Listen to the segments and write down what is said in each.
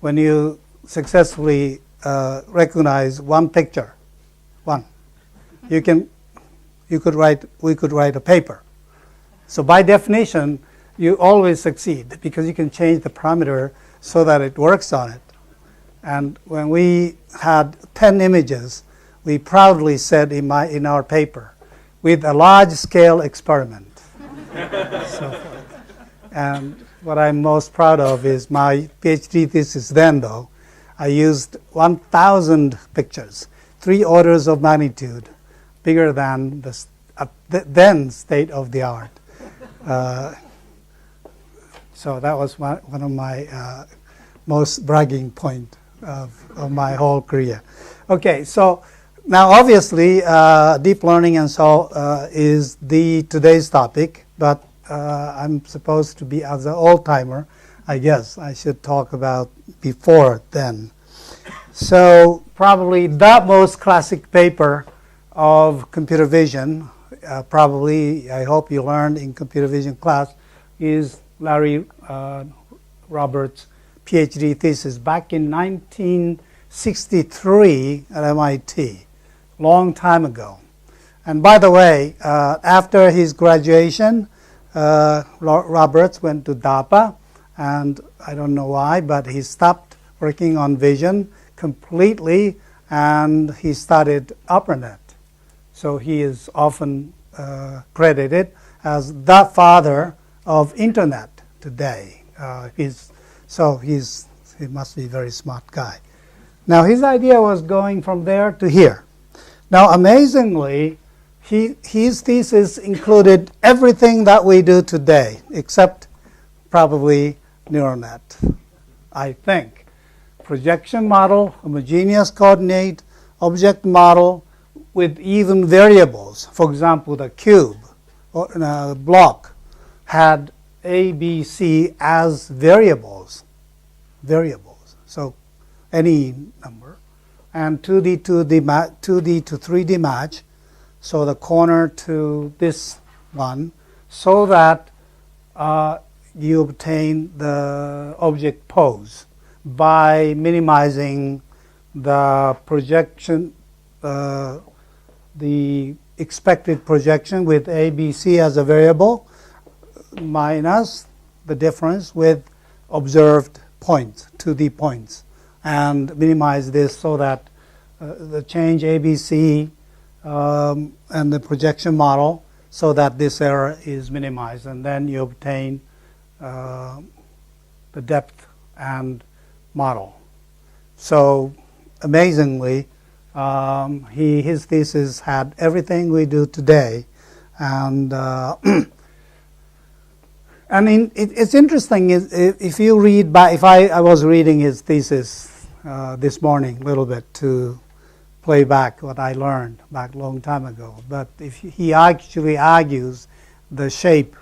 when you successfully recognize one picture, we could write a paper. So by definition, you always succeed because you can change the parameter so that it works on it. And when we had 10 images, we proudly said in our paper, with a large-scale experiment. So forth. And what I'm most proud of is my PhD thesis then, though. I used 1,000 pictures, 3 orders of magnitude, bigger than the then state of the art. So that was one of my most bragging point of my whole career. Okay, so now obviously deep learning and so is today's topic, but I'm supposed to be, as an old-timer, I guess I should talk about before then. So probably the most classic paper of computer vision, probably I hope you learned in computer vision class, is Larry Roberts' PhD thesis back in 1963 at MIT, long time ago. And by the way, after his graduation, Roberts went to DARPA, and I don't know why, but he stopped working on vision completely, and he started ARPANET. So he is often credited as the father of Internet today. He must be a very smart guy. Now his idea was going from there to here. Now amazingly, his thesis included everything that we do today, except probably neural net, I think. Projection model, homogeneous coordinate, object model with even variables. For example, the cube or block had A, B, C as variables. So any number. And 2D to 3D match. So the corner to this one, so that you obtain the object pose by minimizing the projection, the expected projection with A, B, C as a variable, minus the difference with observed points, 2D points, and minimize this so that the change A, B, C and the projection model so that this error is minimized, and then you obtain the depth and model. So amazingly, his thesis had everything we do today, and it's interesting if you read back. If I was reading his thesis this morning a little bit to play back what I learned back a long time ago, but if he actually argues the shape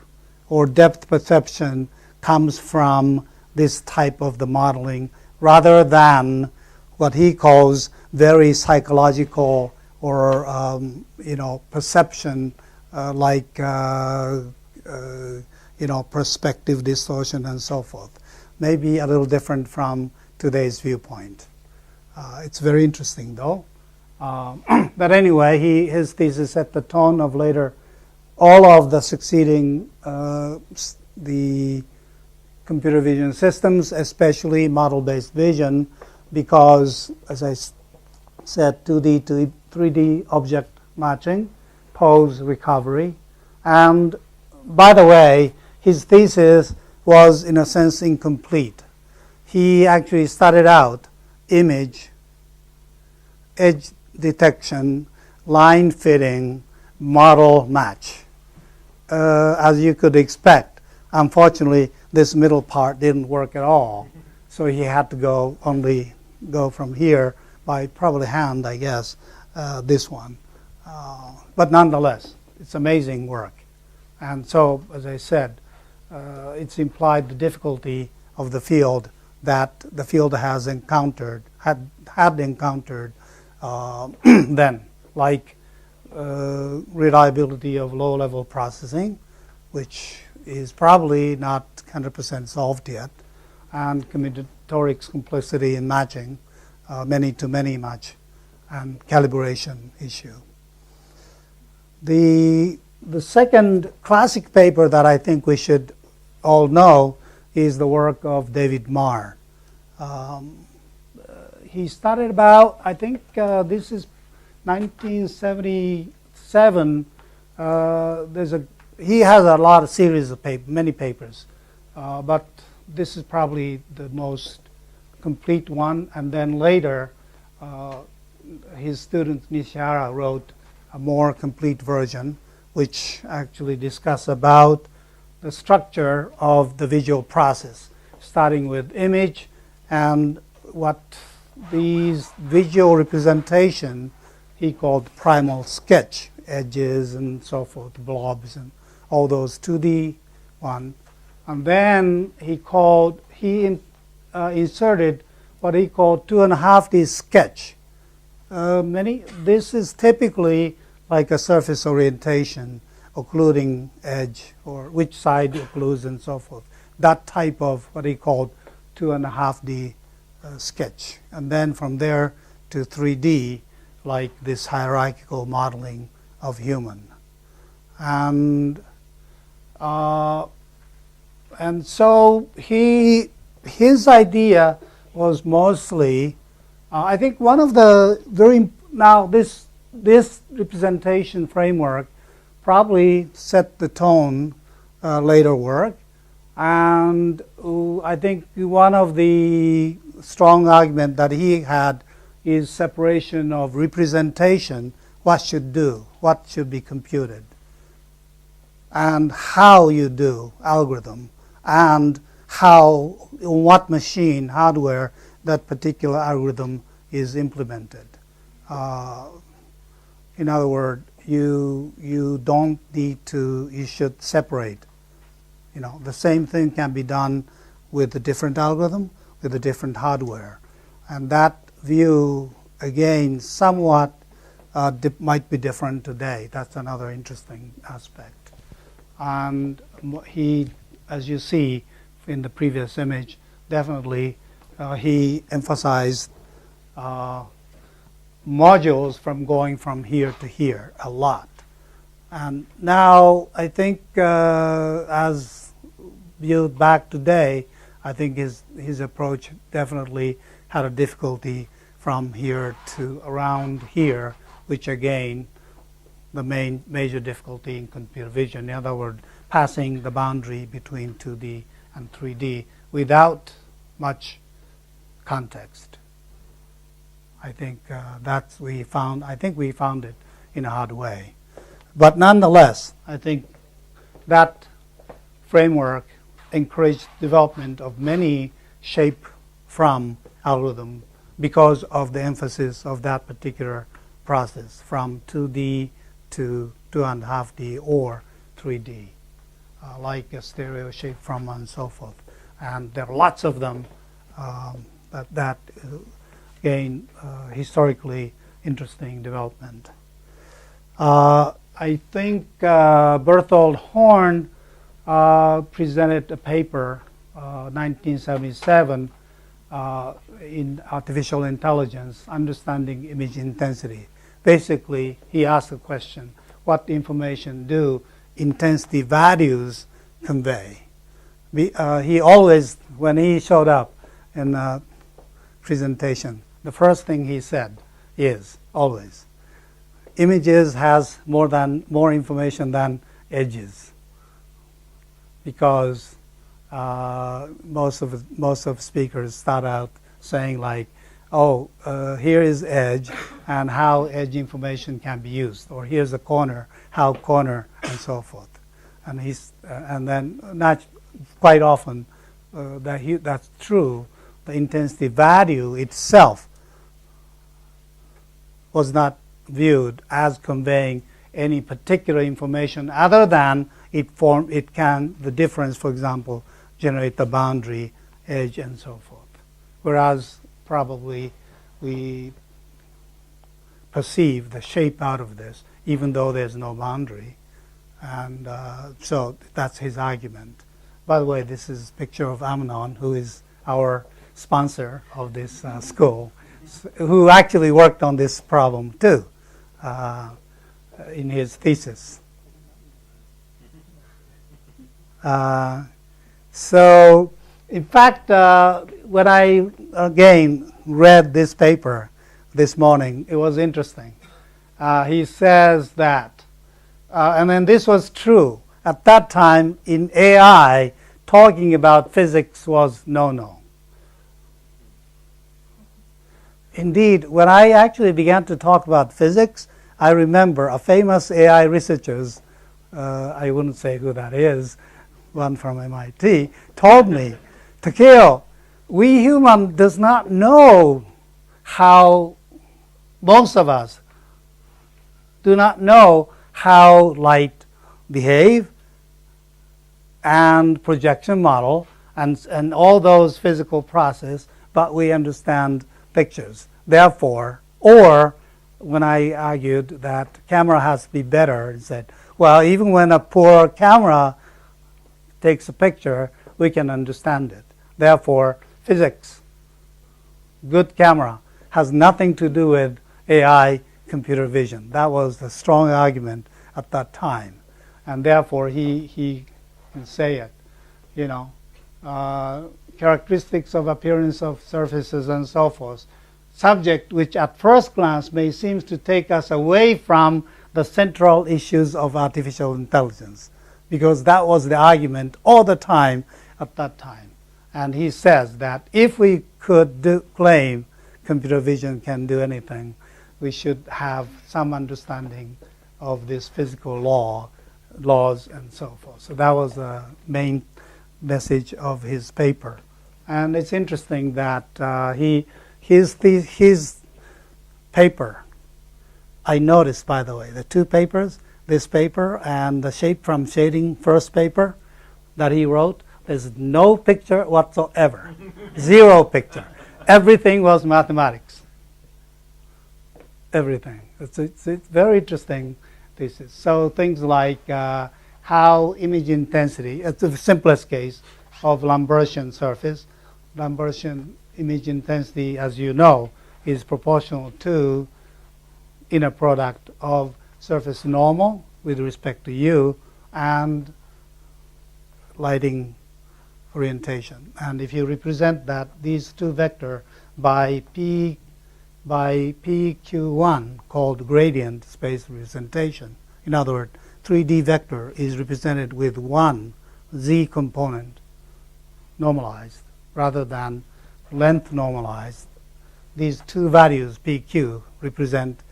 or depth perception comes from this type of the modeling rather than what he calls very psychological or perception like perspective distortion and so forth. Maybe a little different from today's viewpoint. It's very interesting though. But anyway, his thesis set the tone of later all of the succeeding the computer vision systems, especially model-based vision, because, as I said, 2D to 3D object matching, pose recovery. And by the way, his thesis was, in a sense, incomplete. He actually started out image, edge detection, line fitting, model match. As you could expect, unfortunately, this middle part didn't work at all. So he had to go from here by probably hand, I guess, this one. But nonetheless, it's amazing work. And so, as I said, it's implied the difficulty of the field that the field has encountered, had encountered then, like reliability of low-level processing, which is probably not 100% solved yet, and commutative combinatorics complexity in matching, many-to-many match, and calibration issue. The second classic paper that I think we should all know is the work of David Marr. He started about, I think this is 1977. He has a lot of series of many papers, but this is probably the most complete one. And then later, his student Nishihara wrote a more complete version, which actually discuss about the structure of the visual process, starting with image and what these visual representation he called primal sketch, edges and so forth, blobs and all those 2D one. And then he inserted what he called 2.5D sketch. This is typically like a surface orientation, occluding edge, or which side occludes and so forth. That type of what he called 2.5D sketch. And then from there to 3D, like this hierarchical modeling of human. And so his idea was mostly, I think one of the this representation framework probably set the tone later work. And I think one of the strong argument that he had is separation of representation, what should do, what should be computed, and how you do algorithm, and how, in what machine, hardware, that particular algorithm is implemented. In other words, you don't need to, you should separate. The same thing can be done with a different algorithm, with a different hardware. And that view, again, somewhat might be different today. That's another interesting aspect. And he, as you see in the previous image, definitely he emphasized modules from going from here to here a lot. And now I think as viewed back today, I think his approach definitely had a difficulty from here to around here, which again, the major difficulty in computer vision. In other words, passing the boundary between 2D and 3D without much context. I think we found it in a hard way. But nonetheless, I think that framework encouraged development of many shape from algorithm because of the emphasis of that particular process from 2D to 2.5D or 3D, like a stereo shape from and so forth. And there are lots of them that gain historically interesting development. I think Berthold Horn presented a paper 1977 in artificial intelligence, understanding image intensity. Basically, he asked the question, what information do intensity values convey? He always, when he showed up in a presentation, the first thing he said is always, images has more information than edges, because most of speakers start out saying like, oh, here is edge and how edge information can be used, or here's a corner, how corner, and so forth. And and then not quite often that's true. The intensity value itself was not viewed as conveying any particular information other than the difference, for example, generate the boundary, edge, and so forth. Whereas probably we perceive the shape out of this, even though there's no boundary. And so that's his argument. By the way, this is a picture of Amnon, who is our sponsor of this school, who actually worked on this problem too in his thesis. So, in fact, when I again read this paper this morning, it was interesting. He says that, and then this was true. At that time, in AI, talking about physics was no-no. Indeed, when I actually began to talk about physics, I remember a famous AI researcher, I wouldn't say who that is, one from MIT, told me, Takeo, we human does not know how, most of us do not know how light behave and projection model and all those physical process, but we understand pictures. Therefore, or when I argued that camera has to be better, and said, well, even when a poor camera takes a picture, we can understand it. Therefore, physics, good camera, has nothing to do with AI computer vision. That was the strong argument at that time. And therefore, he can say it, you know, characteristics of appearance of surfaces and so forth. Subject which at first glance may seem to take us away from the central issues of artificial intelligence, because that was the argument all the time at that time. And he says that if we could claim computer vision can do anything, we should have some understanding of this physical laws and so forth. So that was the main message of his paper. And it's interesting that his paper, I noticed, by the way, the two papers, this paper and the Shape from Shading first paper that he wrote, there's no picture whatsoever. Zero picture. Everything was mathematics. Everything. It's very interesting thesis. So things like how image intensity, it's the simplest case of Lambertian surface. Lambertian image intensity, as you know, is proportional to inner product of surface normal with respect to U and lighting orientation. And if you represent that, these two vectors by PQ1, called gradient space representation. In other words, 3D vector is represented with one Z component normalized rather than length normalized. These two values, PQ, represent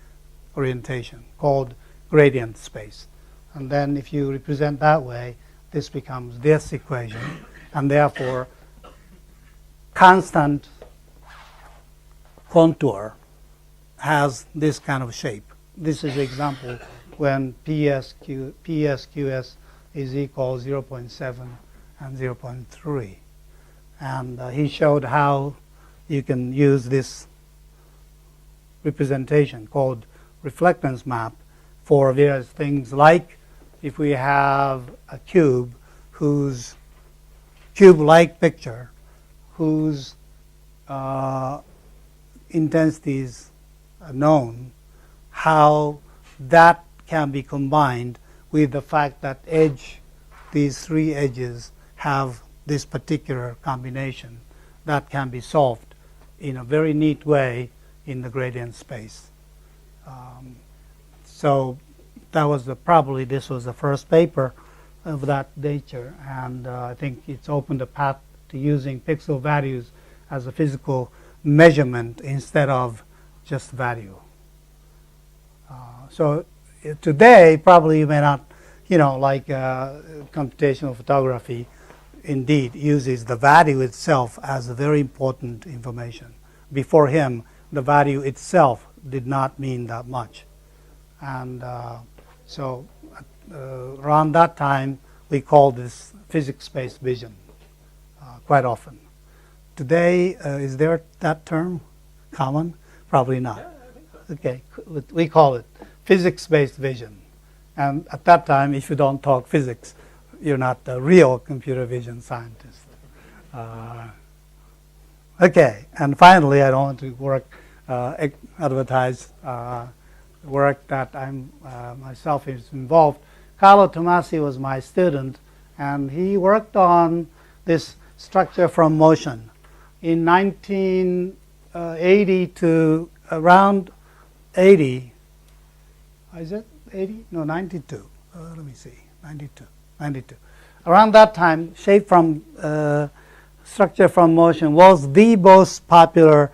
orientation called gradient space. And then if you represent that way, this becomes this equation. And therefore, constant contour has this kind of shape. This is example when PSQS is equal 0.7 and 0.3. And he showed how you can use this representation called reflectance map for various things, like if we have a cube whose cube-like picture whose intensities are known, how that can be combined with the fact that these three edges have this particular combination that can be solved in a very neat way in the gradient space. So that was probably this was the first paper of that nature, and I think it's opened a path to using pixel values as a physical measurement instead of just value. So today, probably you may not, like computational photography indeed uses the value itself as a very important information. Before him, the value itself did not mean that much. And so around that time, we call this physics-based vision quite often. Today, is there that term common? Probably not. Yeah, I think so. Okay, we call it physics-based vision. And at that time, if you don't talk physics, you're not a real computer vision scientist. Okay, and finally, I don't want to advertise work that I'm myself is involved. Carlo Tomasi was my student, and he worked on this structure from motion in 1980 to around 80. Is it 80? No, 92. Let me see, 92. Around that time, shape from structure from motion was the most popular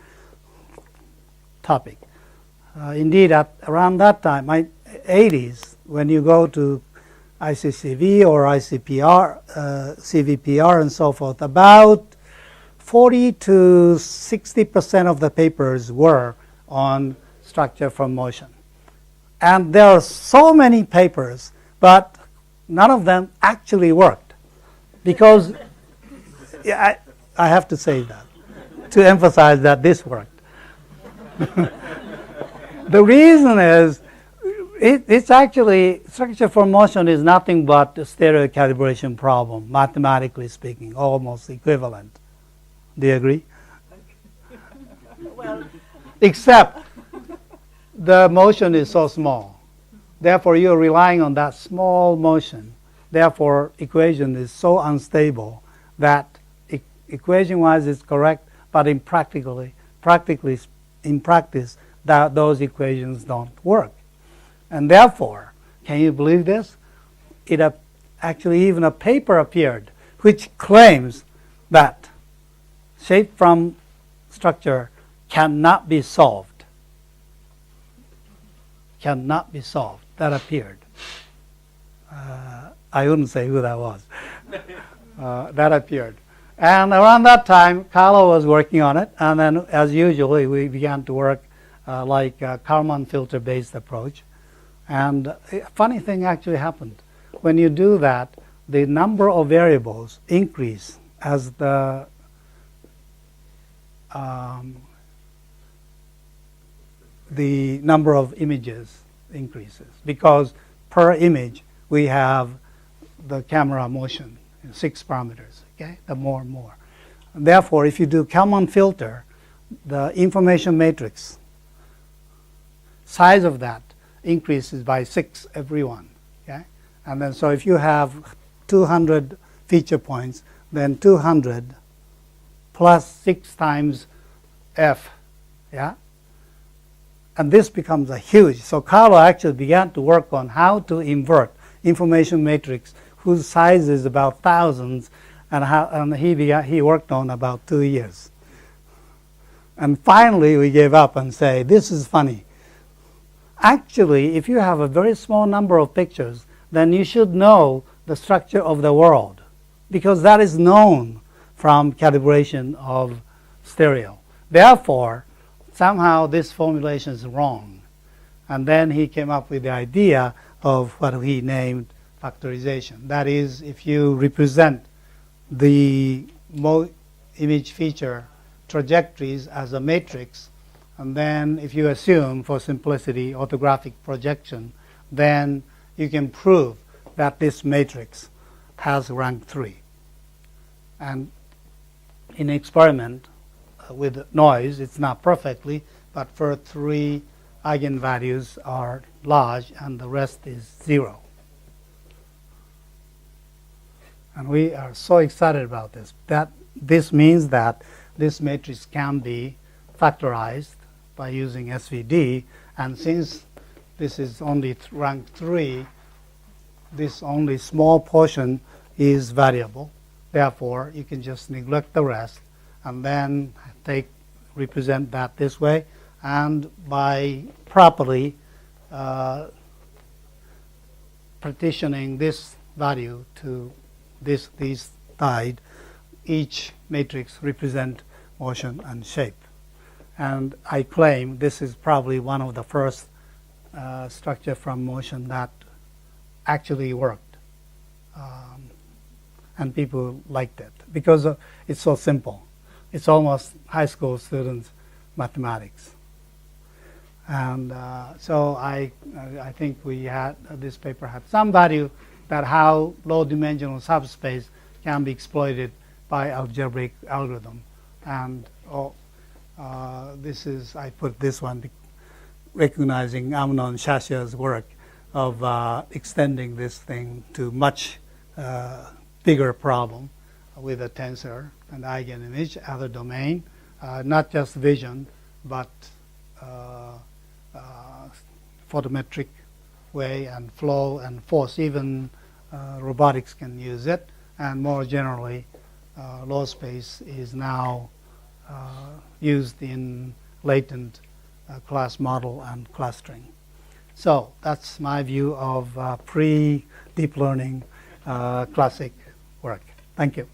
topic. Indeed, around that time, 80s, when you go to ICCV or ICPR, CVPR, and so forth, about 40 to 60% of the papers were on structure from motion. And there are so many papers, but none of them actually worked. Because, yeah, I have to say that, to emphasize that this worked. The reason is, it's actually, structure from motion is nothing but a stereo calibration problem, mathematically speaking, almost equivalent. Do you agree? Well, except the motion is so small. Therefore, you're relying on that small motion. Therefore, equation is so unstable that equation-wise it's correct, but in practice, those equations don't work. And therefore, can you believe this? Actually, even a paper appeared which claims that shape from structure cannot be solved. Cannot be solved. That appeared. I wouldn't say who that was. That appeared. And around that time, Carlo was working on it. And then, as usual, we began to work like a Kalman filter-based approach. And a funny thing actually happened. When you do that, the number of variables increase as the number of images increases, because per image we have the camera motion in 6 parameters. Okay, the more and more. And therefore, if you do Kalman filter, the information matrix size of that increases by 6 every one. Okay, and then so if you have 200 feature points, then 200 plus 6 times f. Yeah. And this becomes a huge. So Carlo actually began to work on how to invert information matrix whose size is about thousands, and he worked on about 2 years. And finally we gave up and say, this is funny. Actually, if you have a very small number of pictures, then you should know the structure of the world, because that is known from calibration of stereo. Therefore, somehow this formulation is wrong. And then he came up with the idea of what he named factorization. That is, if you represent the image feature trajectories as a matrix, and then if you assume, for simplicity, orthographic projection, then you can prove that this matrix has rank 3. And in experiment with noise, it's not perfectly, but for 3 eigenvalues are large and the rest is 0. And we are so excited about this. That this means that this matrix can be factorized by using SVD, and since this is only rank 3, this only small portion is variable. Therefore, you can just neglect the rest and then represent that this way, and by properly partitioning this value to these side, each matrix represent motion and shape. And I claim this is probably one of the first structure from motion that actually worked. And people liked it because it's so simple. It's almost high school students' mathematics. And so I think this paper had some value, that how low-dimensional subspace can be exploited by algebraic algorithm. And This is, I put this one recognizing Amnon Shasha's work of extending this thing to much bigger problem with a tensor and eigenimage, other domain, not just vision, but photometric way and flow and force. Even robotics can use it, and more generally, law space is now used in latent class model and clustering. So that's my view of pre-deep learning classic work. Thank you.